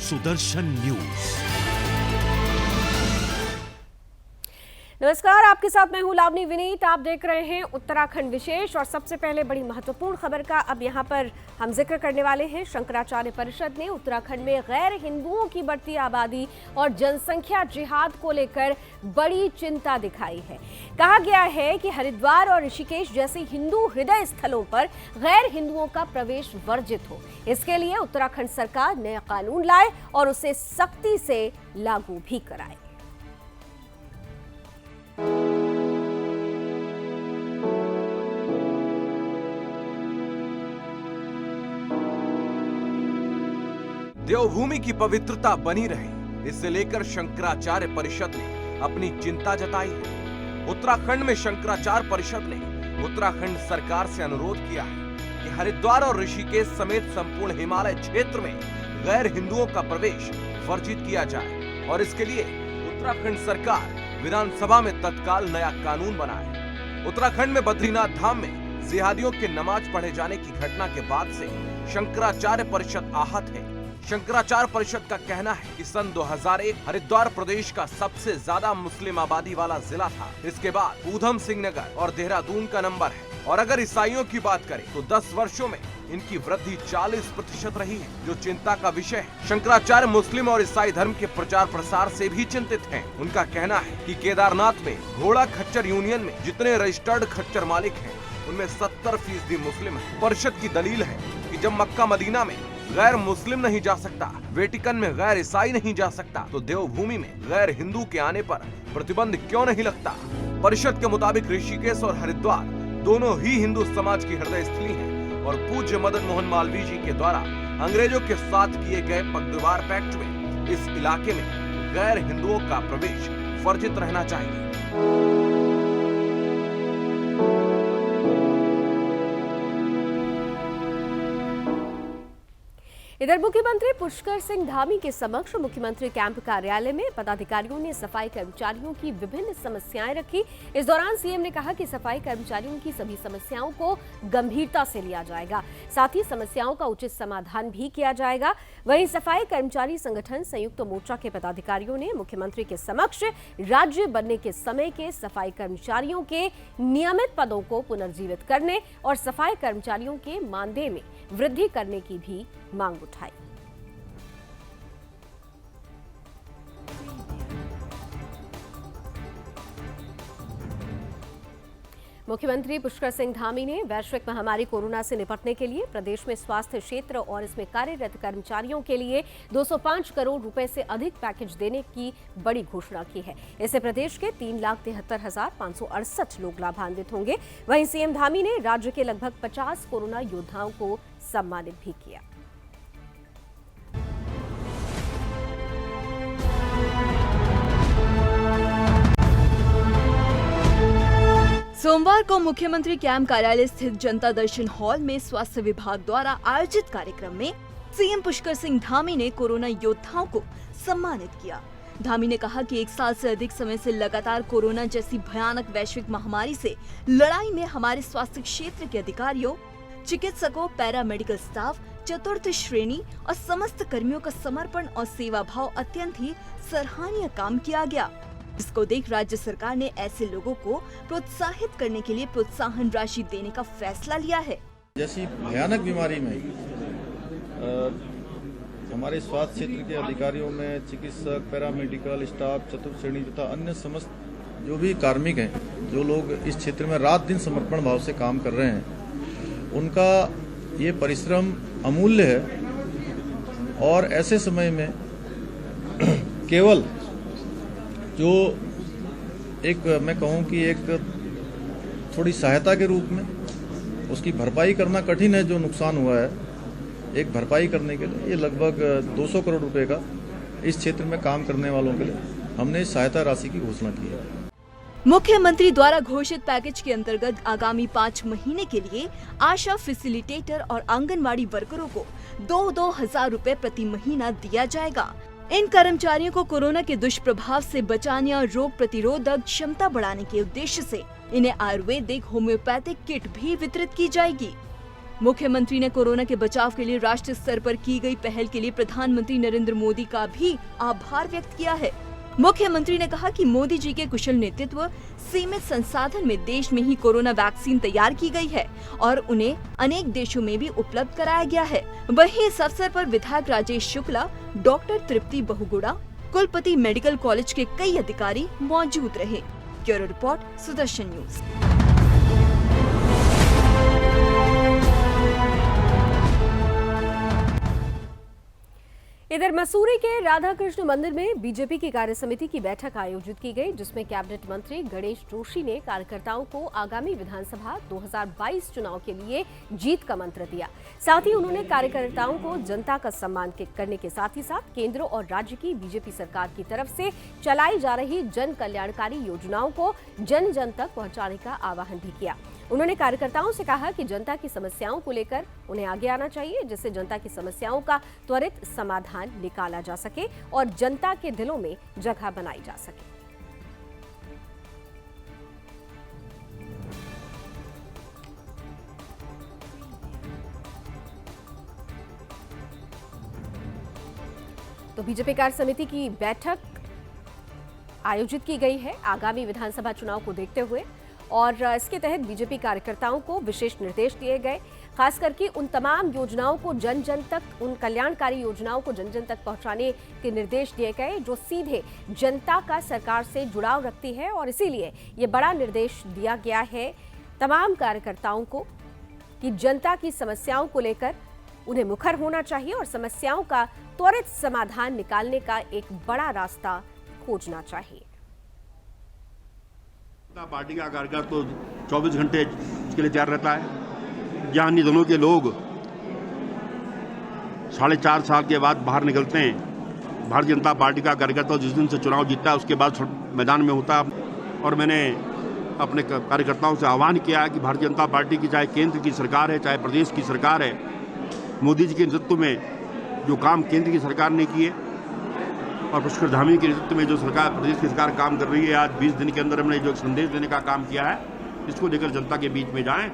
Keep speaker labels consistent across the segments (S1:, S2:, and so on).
S1: Sudarshan news.
S2: नमस्कार, आपके साथ मैं हूं लावनी विनीत। आप देख रहे हैं उत्तराखंड विशेष और सबसे पहले बड़ी महत्वपूर्ण खबर का अब यहां पर हम जिक्र करने वाले हैं। शंकराचार्य परिषद ने उत्तराखंड में गैर हिंदुओं की बढ़ती आबादी और जनसंख्या जिहाद को लेकर बड़ी चिंता दिखाई है। कहा गया है कि हरिद्वार और ऋषिकेश जैसे हिंदू हृदय स्थलों पर गैर हिंदुओं का प्रवेश वर्जित हो। इसके लिए उत्तराखंड सरकार नया कानून लाए और उसे सख्ती से लागू भी कराए।
S3: देवभूमि की पवित्रता बनी रहे, इससे लेकर शंकराचार्य परिषद ने अपनी चिंता जताई है। उत्तराखंड में शंकराचार्य परिषद ने उत्तराखंड सरकार से अनुरोध किया है कि हरिद्वार और ऋषिकेश समेत संपूर्ण हिमालय क्षेत्र में गैर हिंदुओं का प्रवेश वर्जित किया जाए और इसके लिए उत्तराखंड सरकार विधानसभा में तत्काल नया कानून बनाए। उत्तराखंड में बद्रीनाथ धाम में जिहादियों के नमाज पढ़े जाने की घटना के बाद से शंकराचार्य परिषद आहत है। शंकराचार्य परिषद का कहना है कि सन 2001 हरिद्वार प्रदेश का सबसे ज्यादा मुस्लिम आबादी वाला जिला था। इसके बाद ऊधम सिंह नगर और देहरादून का नंबर है और अगर ईसाइयों की बात करें तो 10 वर्षों में इनकी वृद्धि 40% रही है, जो चिंता का विषय है। शंकराचार्य मुस्लिम और ईसाई धर्म के प्रचार प्रसार से भी चिंतित हैं। उनका कहना है कि केदारनाथ में घोड़ा खच्चर यूनियन में जितने रजिस्टर्ड खच्चर मालिक हैं, उनमें 70% मुस्लिम है। परिषद की दलील है कि जब मक्का मदीना में गैर मुस्लिम नहीं जा सकता, वेटिकन में गैर ईसाई नहीं जा सकता, तो देवभूमि में गैर हिंदू के आने पर प्रतिबंध क्यों नहीं लगता। परिषद के मुताबिक ऋषिकेश और हरिद्वार दोनों ही हिंदू समाज की हृदय स्थली हैं और पूज्य मदन मोहन मालवीय जी के द्वारा अंग्रेजों के साथ किए गए पगडीवार पैक्ट में इस इलाके में गैर हिंदुओं का प्रवेश वर्जित रहना चाहिए।
S2: इधर मुख्यमंत्री पुष्कर सिंह धामी के समक्ष मुख्यमंत्री कैंप कार्यालय में पदाधिकारियों ने सफाई कर्मचारियों की विभिन्न समस्याएं रखी। इस दौरान सीएम ने कहा कि सफाई कर्मचारियों की सभी समस्याओं को गंभीरता से लिया जाएगा, साथ ही समस्याओं का उचित समाधान भी किया जाएगा। वहीं सफाई कर्मचारी संगठन संयुक्त मोर्चा के पदाधिकारियों ने मुख्यमंत्री के समक्ष राज्य बनने के समय के सफाई कर्मचारियों के नियमित पदों को पुनर्जीवित करने और सफाई कर्मचारियों के मानदेय में वृद्धि करने की भी मांग उठाई। मुख्यमंत्री पुष्कर सिंह धामी ने वैश्विक महामारी कोरोना से निपटने के लिए प्रदेश में स्वास्थ्य क्षेत्र और इसमें कार्यरत कर्मचारियों के लिए 205 करोड़ रुपए से अधिक पैकेज देने की बड़ी घोषणा की है। इससे प्रदेश के 3,73,568 लोग लाभान्वित होंगे। वहीं सीएम धामी ने राज्य के लगभग 50 कोरोना योद्धाओं को सम्मानित भी किया।
S4: सोमवार को मुख्यमंत्री कैंप कार्यालय स्थित जनता दर्शन हॉल में स्वास्थ्य विभाग द्वारा आयोजित कार्यक्रम में सीएम पुष्कर सिंह धामी ने कोरोना योद्धाओं को सम्मानित किया। धामी ने कहा कि 1 साल से अधिक समय से लगातार कोरोना जैसी भयानक वैश्विक महामारी से लड़ाई में हमारे स्वास्थ्य क्षेत्र के अधिकारियों, चिकित्सकों, पैरामेडिकल स्टाफ, चतुर्थ श्रेणी और समस्त कर्मियों का समर्पण और सेवा भाव अत्यंत ही सराहनीय काम किया गया। इसको देख राज्य सरकार ने ऐसे लोगों को प्रोत्साहित करने के लिए प्रोत्साहन राशि देने का फैसला लिया है।
S5: जैसी भयानक बीमारी में हमारे स्वास्थ्य क्षेत्र के अधिकारियों में चिकित्सक, पैरामेडिकल स्टाफ, चतुर्थ श्रेणी तथा अन्य समस्त जो भी कार्मिक हैं, जो लोग इस क्षेत्र में रात दिन समर्पण भाव से काम कर रहे हैं, उनका ये परिश्रम अमूल्य है। और ऐसे समय में केवल जो एक मैं कहूँ कि एक थोड़ी सहायता के रूप में उसकी भरपाई करना कठिन है, जो नुकसान हुआ है, एक भरपाई करने के लिए ये लगभग 200 करोड़ रुपए का इस क्षेत्र में काम करने वालों के लिए हमने सहायता राशि की घोषणा की है।
S4: मुख्यमंत्री द्वारा घोषित पैकेज के अंतर्गत आगामी 5 महीने के लिए आशा फैसिलिटेटर और आंगनवाड़ी वर्करों को 2-2 हजार रुपए प्रति महीना दिया जाएगा। इन कर्मचारियों को कोरोना के दुष्प्रभाव से बचाने और रोग प्रतिरोधक क्षमता बढ़ाने के उद्देश्य से इन्हें आयुर्वेदिक होम्योपैथिक किट भी वितरित की जाएगी। मुख्यमंत्री ने कोरोना के बचाव के लिए राष्ट्रीय स्तर पर की गई पहल के लिए प्रधानमंत्री नरेंद्र मोदी का भी आभार व्यक्त किया है। मुख्यमंत्री ने कहा कि मोदी जी के कुशल नेतृत्व, सीमित संसाधन में देश में ही कोरोना वैक्सीन तैयार की गई है और उन्हें अनेक देशों में भी उपलब्ध कराया गया है। वहीं इस अवसर पर विधायक राजेश शुक्ला, डॉक्टर तृप्ति बहुगुणा, कुलपति मेडिकल कॉलेज के कई अधिकारी मौजूद रहे। Bureau report, Sudarshan news.
S2: इधर मसूरी के राधा कृष्ण मंदिर में बीजेपी की कार्यसमिति की बैठक आयोजित की गई, जिसमें कैबिनेट मंत्री गणेश जोशी ने कार्यकर्ताओं को आगामी विधानसभा 2022 चुनाव के लिए जीत का मंत्र दिया। साथ ही उन्होंने कार्यकर्ताओं को जनता का सम्मान करने के साथ ही साथ केंद्र और राज्य की बीजेपी सरकार की तरफ से चलाई जा रही जन कल्याणकारी योजनाओं को जन जन तक पहुंचाने का आह्वान भी किया। उन्होंने कार्यकर्ताओं से कहा कि जनता की समस्याओं को लेकर उन्हें आगे आना चाहिए, जिससे जनता की समस्याओं का त्वरित समाधान निकाला जा सके और जनता के दिलों में जगह बनाई जा सके। तो बीजेपी कार्य समिति की बैठक आयोजित की गई है आगामी विधानसभा चुनाव को देखते हुए, और इसके तहत बीजेपी कार्यकर्ताओं को विशेष निर्देश दिए गए, खास करके उन तमाम योजनाओं को जन जन तक, उन कल्याणकारी योजनाओं को जन जन तक पहुंचाने के निर्देश दिए गए जो सीधे जनता का सरकार से जुड़ाव रखती है। और इसीलिए ये बड़ा निर्देश दिया गया है तमाम कार्यकर्ताओं को कि जनता की समस्याओं को लेकर उन्हें मुखर होना चाहिए और समस्याओं का त्वरित समाधान निकालने का एक बड़ा रास्ता खोजना चाहिए।
S1: पार्टी का कार्यकर्ता तो 24 घंटे इसके लिए तैयार रहता है। जहाँ निधनों के लोग 4.5 साल के बाद बाहर निकलते हैं, भारतीय जनता पार्टी का कार्यकर्ता जिस दिन से चुनाव जीतता है उसके बाद मैदान में होता है। और मैंने अपने कार्यकर्ताओं से आह्वान किया है कि भारतीय जनता पार्टी की चाहे केंद्र की सरकार है चाहे प्रदेश की सरकार है, मोदी जी के नेतृत्व में जो काम केंद्र की सरकार ने किए और पुष्कर धामी के नेतृत्व में जो सरकार प्रदेश की सरकार काम कर रही है, आज 20 दिन के अंदर हमने जो संदेश देने का काम किया है, इसको लेकर जनता के बीच में जाएं।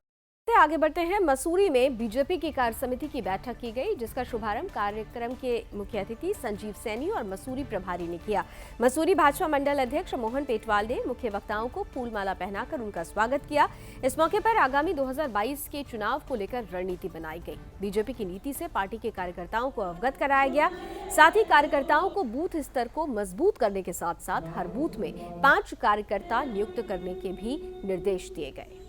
S2: आगे बढ़ते हैं। मसूरी में बीजेपी की कार्य समिति की बैठक की गई, जिसका शुभारंभ कार्यक्रम के मुख्य अतिथि संजीव सैनी और मसूरी प्रभारी ने किया। मसूरी भाजपा मंडल अध्यक्ष मोहन पेटवाल ने मुख्य वक्ताओं को फूलमाला पहनाकर उनका स्वागत किया। इस मौके पर आगामी 2022 के चुनाव को लेकर रणनीति बनाई गई। बीजेपी की नीति से पार्टी के कार्यकर्ताओं को अवगत कराया गया। साथ ही कार्यकर्ताओं को बूथ स्तर को मजबूत करने के साथ साथ हर बूथ में 5 कार्यकर्ता नियुक्त करने के भी निर्देश दिए गए।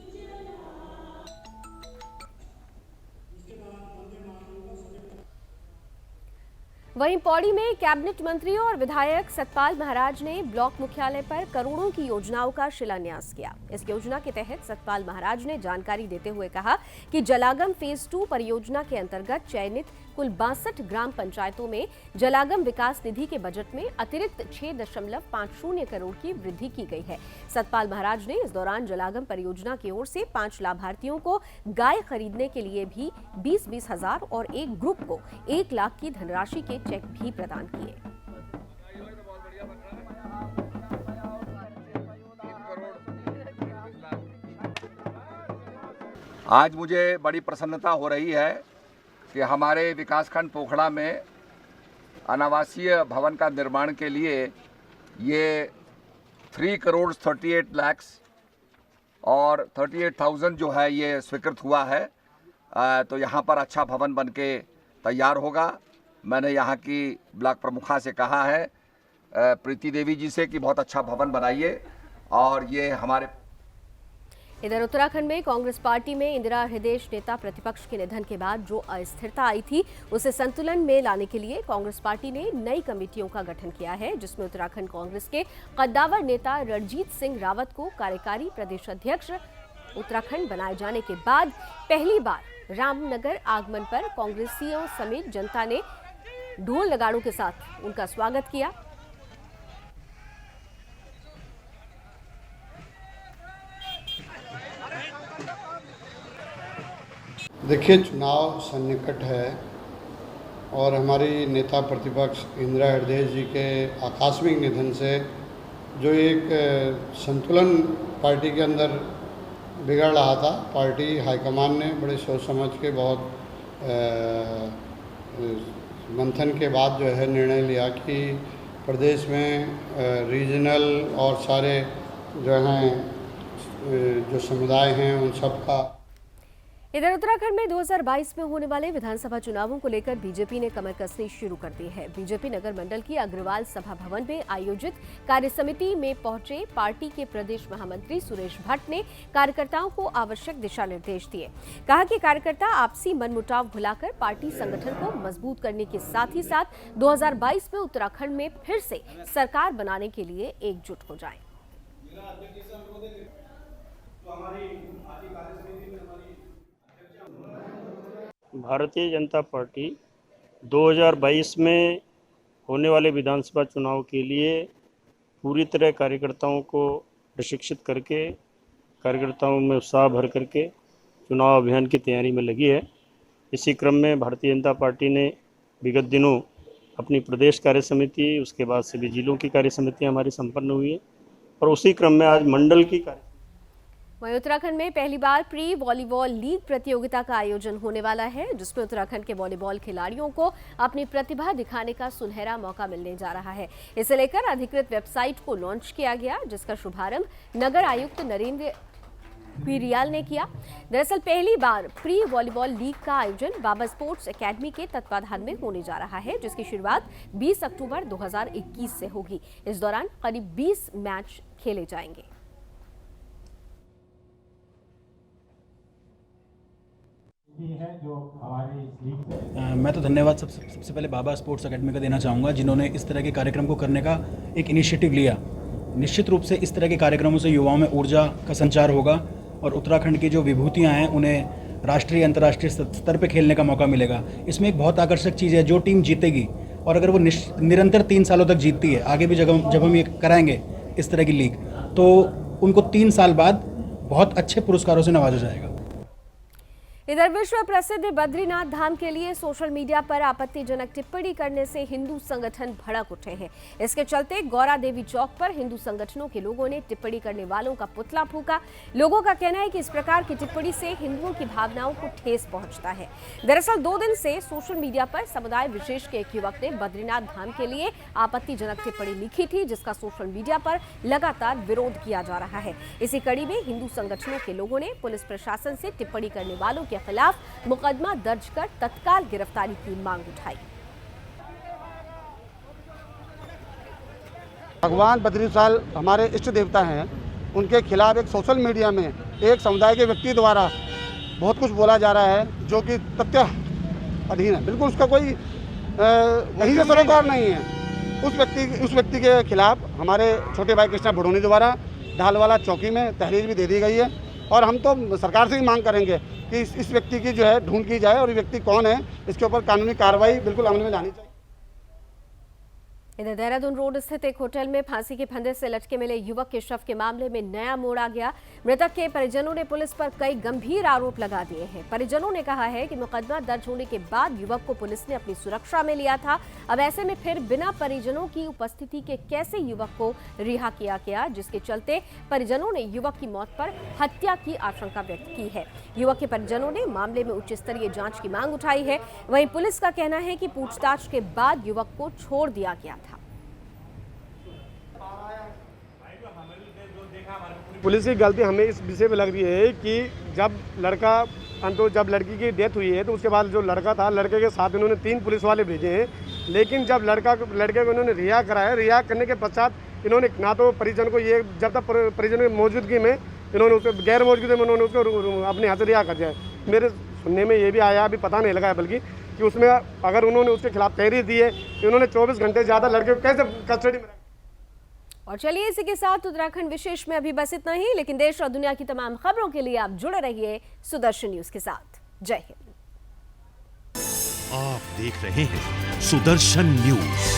S2: वहीं पौड़ी में कैबिनेट मंत्री और विधायक सतपाल महाराज ने ब्लॉक मुख्यालय पर करोड़ों की योजनाओं का शिलान्यास किया। इस योजना के तहत सतपाल महाराज ने जानकारी देते हुए कहा कि जलागम फेज 2 परियोजना के अंतर्गत चयनित कुल 62 ग्राम पंचायतों में जलागम विकास निधि के बजट में अतिरिक्त 6.50 करोड़ की वृद्धि की गई है। सतपाल महाराज ने इस दौरान जलागम परियोजना की ओर से 5 लाभार्थियों को गाय खरीदने के लिए भी 20-20 हजार और एक ग्रुप को 1 लाख की धनराशि के चेक भी प्रदान किए।
S6: आज मुझे बड़ी प्रसन्नता हो रही है कि हमारे विकासखंड पोखड़ा में अनावासीय भवन का निर्माण के लिए ये 3 करोड़ 38 लाख और 38,000 जो है ये स्वीकृत हुआ है। तो यहाँ पर अच्छा भवन बनके तैयार होगा। मैंने यहाँ की ब्लॉक प्रमुखा से कहा है प्रीति देवी जी से कि बहुत अच्छा भवन बनाइए। और ये हमारे
S2: इधर उत्तराखंड में कांग्रेस पार्टी में इंदिरा हृदय नेता प्रतिपक्ष के निधन के बाद जो अस्थिरता आई थी उसे संतुलन में लाने के लिए कांग्रेस पार्टी ने नई कमेटियों का गठन किया है, जिसमें उत्तराखंड कांग्रेस के कद्दावर नेता रणजीत सिंह रावत को कार्यकारी प्रदेश अध्यक्ष उत्तराखंड बनाए जाने के बाद पहली बार रामनगर आगमन पर कांग्रेसियों समेत जनता ने ढोल नगाड़ों के साथ उनका स्वागत किया।
S7: देखिए, चुनाव सन्निकट है और हमारी नेता प्रतिपक्ष इंदिरा हृदय जी के आकस्मिक निधन से जो एक संतुलन पार्टी के अंदर बिगड़ रहा था। पार्टी हाईकमान ने बड़े सोच समझ के बहुत मंथन के बाद जो है निर्णय लिया कि प्रदेश में रीजनल और सारे जो हैं जो समुदाय हैं उन सब का।
S2: इधर उत्तराखंड में 2022 में होने वाले विधानसभा चुनावों को लेकर बीजेपी ने कमर कसनी शुरू कर दी है। बीजेपी नगर मंडल की अग्रवाल सभा भवन में आयोजित कार्य समिति में पहुंचे पार्टी के प्रदेश महामंत्री सुरेश भट्ट ने कार्यकर्ताओं को आवश्यक दिशा निर्देश दिए। कहा कि कार्यकर्ता आपसी मनमुटाव भुलाकर पार्टी संगठन को मजबूत करने के साथ ही साथ 2022 में उत्तराखंड में फिर से सरकार बनाने के लिए एकजुट हो जाएं।
S8: भारतीय जनता पार्टी 2022 में होने वाले विधानसभा चुनाव के लिए पूरी तरह कार्यकर्ताओं को प्रशिक्षित करके, कार्यकर्ताओं में उत्साह भर करके चुनाव अभियान की तैयारी में लगी है। इसी क्रम में भारतीय जनता पार्टी ने विगत दिनों अपनी प्रदेश कार्य समिति, उसके बाद सभी जिलों की कार्य समितियाँ हमारी संपन्न हुई है और उसी क्रम में आज मंडल की कार्य।
S2: वहीं उत्तराखंड में पहली बार प्री वॉलीबॉल लीग प्रतियोगिता का आयोजन होने वाला है, जिसमें उत्तराखंड के वॉलीबॉल खिलाड़ियों को अपनी प्रतिभा दिखाने का सुनहरा मौका मिलने जा रहा है। इसे लेकर अधिकृत वेबसाइट को लॉन्च किया गया, जिसका शुभारंभ नगर आयुक्त नरेंद्र पीरियाल ने किया। दरअसल पहली बार प्री वॉलीबॉल लीग का आयोजन बाबा स्पोर्ट्स एकेडमी के तत्वाधान में होने जा रहा है, जिसकी शुरुआत 20 अक्टूबर 2021 से होगी। इस दौरान करीब 20 मैच खेले जाएंगे।
S9: मैं तो धन्यवाद सबसे पहले बाबा स्पोर्ट्स एकेडमी का देना चाहूँगा, जिन्होंने इस तरह के कार्यक्रम को करने का एक इनिशिएटिव लिया। निश्चित रूप से इस तरह के कार्यक्रमों से युवाओं में ऊर्जा का संचार होगा और उत्तराखंड की जो विभूतियाँ हैं उन्हें राष्ट्रीय अंतर्राष्ट्रीय स्तर पर खेलने का मौका मिलेगा। इसमें एक बहुत आकर्षक चीज़ है, जो टीम जीतेगी और अगर वो निरंतर 3 सालों तक जीतती है, आगे भी जब हम ये कराएंगे इस तरह की लीग, तो उनको 3 साल बाद बहुत अच्छे पुरस्कारों से नवाजा जाएगा।
S2: इधर विश्व प्रसिद्ध बद्रीनाथ धाम के लिए सोशल मीडिया पर आपत्तिजनक टिप्पणी करने से हिंदू संगठन भड़क उठे हैं। इसके चलते गौरा देवी चौक पर हिंदू संगठनों के लोगों ने टिप्पणी करने वालों का पुतला फूंका। लोगों का कहना है कि इस प्रकार की टिप्पणी से हिंदुओं की भावनाओं को ठेस पहुंचता है। दरअसल 2 दिन से सोशल मीडिया पर समुदाय विशेष के एक युवक ने बद्रीनाथ धाम के लिए आपत्तिजनक टिप्पणी लिखी थी, जिसका सोशल मीडिया पर लगातार विरोध किया जा रहा है। इसी कड़ी में हिंदू संगठनों के लोगों ने पुलिस प्रशासन से टिप्पणी करने वालों के खिलाफ मुकदमा दर्ज कर तत्काल गिरफ्तारी की मांग उठाई।
S10: भगवान बद्रीनाथ हमारे इष्ट देवता हैं, उनके खिलाफ एक सोशल मीडिया में एक समुदाय के व्यक्ति द्वारा बहुत कुछ बोला जा रहा है, जो कि तथ्य अधीन है। बिल्कुल उसका कोई कहीं से सरोकार नहीं है। उस व्यक्ति के खिलाफ हमारे छोटे भाई कृष्णा बुढ़ोनी द्वारा ढालवाला चौकी में तहरीर भी दे दी गई है और हम तो सरकार से ही मांग करेंगे कि इस व्यक्ति की जो है ढूंढ की जाए और ये व्यक्ति कौन है, इसके ऊपर कानूनी कार्रवाई बिल्कुल अमल में लानी चाहिए।
S2: इधर देहरादून रोड स्थित एक होटल में फांसी के फंदे से लटके मिले युवक के शव के मामले में नया मोड़ आ गया। मृतक के परिजनों ने पुलिस पर कई गंभीर आरोप लगा दिए हैं। परिजनों ने कहा है कि मुकदमा दर्ज होने के बाद युवक को पुलिस ने अपनी सुरक्षा में लिया था। अब ऐसे में फिर बिना परिजनों की उपस्थिति के कैसे युवक को रिहा किया गया, जिसके चलते परिजनों ने युवक की मौत पर हत्या की आशंका व्यक्त की है। युवक के परिजनों ने मामले में उच्च स्तरीय जांच की मांग उठाई है। वहीं पुलिस का कहना है कि पूछताछ के बाद युवक को छोड़ दिया गया था।
S11: पुलिस की गलती हमें इस विषय पे लग रही है कि जब लड़की की डेथ हुई है तो उसके बाद जो लड़का था, लड़के के साथ इन्होंने 3 पुलिस वाले भेजे हैं, लेकिन जब लड़के को इन्होंने रिहा कराया, रिहा करने के पश्चात इन्होंने ना तो परिजन को ये जब तक परिजन की मौजूदगी में इन्होंने उसको गैर मौजूदगी में उन्होंने उसको अपने हाथ से रिहा कर दिया। मेरे सुनने में ये भी आया, अभी पता नहीं लगा है, बल्कि कि उसमें अगर उन्होंने उसके खिलाफ तहरीर दी है तो इन्होंने 24 घंटे ज़्यादा लड़के को कैसे कस्टडी में।
S2: और चलिए इसी के साथ उत्तराखंड विशेष में अभी बस इतना ही, लेकिन देश और दुनिया की तमाम खबरों के लिए आप जुड़े रहिए सुदर्शन न्यूज के साथ। जय हिंद।
S12: आप देख रहे हैं सुदर्शन न्यूज।